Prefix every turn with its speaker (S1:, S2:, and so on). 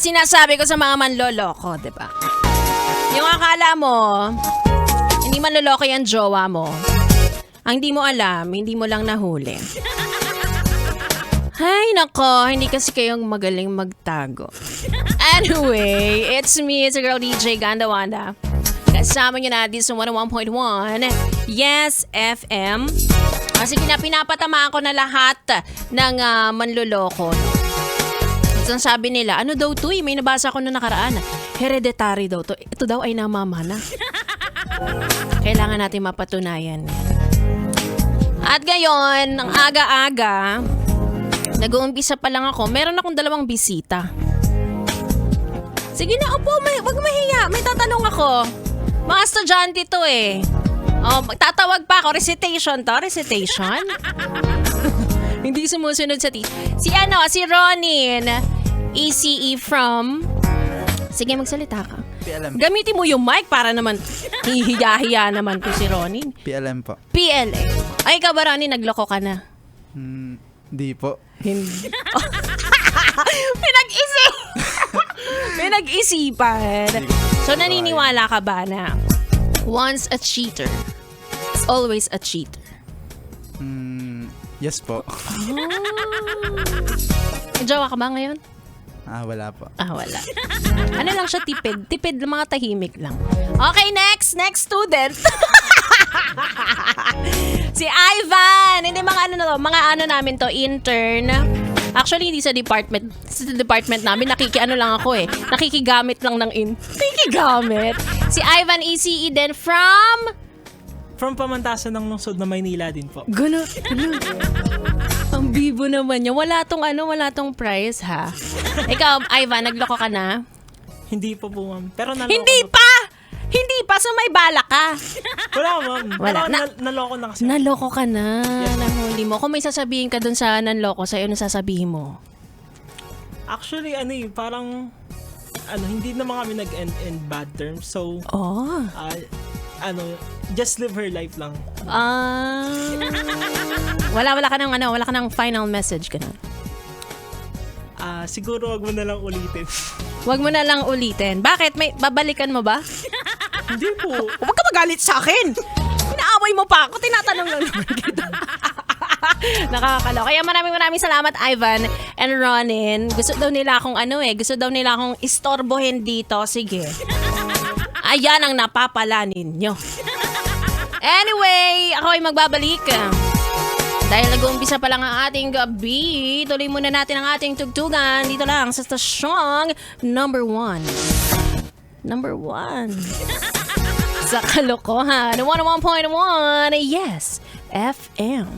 S1: sinasabi ko sa mga manloloko, di ba? Yung akala mo, hindi manloloko yan jowa mo. Ang hindi mo alam, hindi mo lang nahuli. Ay, nako, hindi kasi kayong magaling magtago. Anyway, it's me, it's your girl DJ Gandawanda. Kasama nyo na dito sa 101.1 Yes FM. Kasi pinapatamaan ko na lahat ng manloloko. Ang sabi nila, ano daw to may nabasa ko na nakaraan. Hereditary daw to. Ito daw ay namamana. Kailangan natin mapatunayan yan. At ngayon, ang aga-aga, nag-uumpisa pa lang ako, meron akong 2 bisita. Sige na, upo, wag mahiya. May tatanong ako. Mga estudyante to eh. Oh, magtatawag pa ako. Recitation to? Recitation? Hindi sumusunod sa si Ronin. ECE from... Sige, magsalita ka.
S2: PLM.
S1: Gamitin mo yung mic para naman hihiya-hiya naman to si Ronin.
S2: PLM po.
S1: PLM. Ay, ikaw ba, Ronin? Nagloko ka na?
S2: Hindi po.
S1: Hindi. Pinag-isipan. So, naniniwala ka ba na once a cheater, always a cheater?
S2: Yes po.
S1: Jowa ka ba ngayon?
S2: Wala po.
S1: Wala. Ano lang siya, tipid. Tipid lang, mga tahimik lang. Okay, next student. Si Ivan. Hindi, mga ano namin to, intern. Actually, hindi sa department. Sa department namin, nakikiano lang ako eh. Nakikigamit lang ng Nakikigamit. Si Ivan ECE din from
S3: Pamantasan ng lungsod na Maynila din po.
S1: Gano'n. Ang bibo naman niya. Wala tong prize, ha? Ikaw, Ivan, nagloko ka na?
S3: Hindi po ma'am. Pero naloko
S1: Hindi pa! So may bala ka.
S3: Wala, ma'am.
S1: Wala.
S3: Pero naloko na kasi.
S1: Naloko ka na.
S3: Yes.
S1: Nahuli mo. Kung may sasabihin ka dun sa nanloko sa'yo, ano sasabihin mo?
S3: Actually, parang hindi naman kami nag-end in bad terms. So,
S1: Oh.
S3: just live her life lang.
S1: Wala ka ng final message ka na.
S3: Siguro wag mo na lang ulitin.
S1: Wag mo na lang ulitin. Bakit? May babalikan mo ba?
S3: Hindi po.
S1: Huwag ka magalit sa akin. Inaaway mo pa ako. Tinatanong lang naman kita. Nakakaloka. Kaya maraming salamat, Ivan and Ronin. Gusto daw nila akong istorbohin dito. Sige. Ayan ang napapala ninyo. Anyway, ako ay magbabalik. Dahil nag-uumpisa pa lang ang ating gabi, tuloy muna natin ang ating tugtugan dito lang sa stasyong number 1. Number 1. Sa kalokohan. 101.1 Yes FM.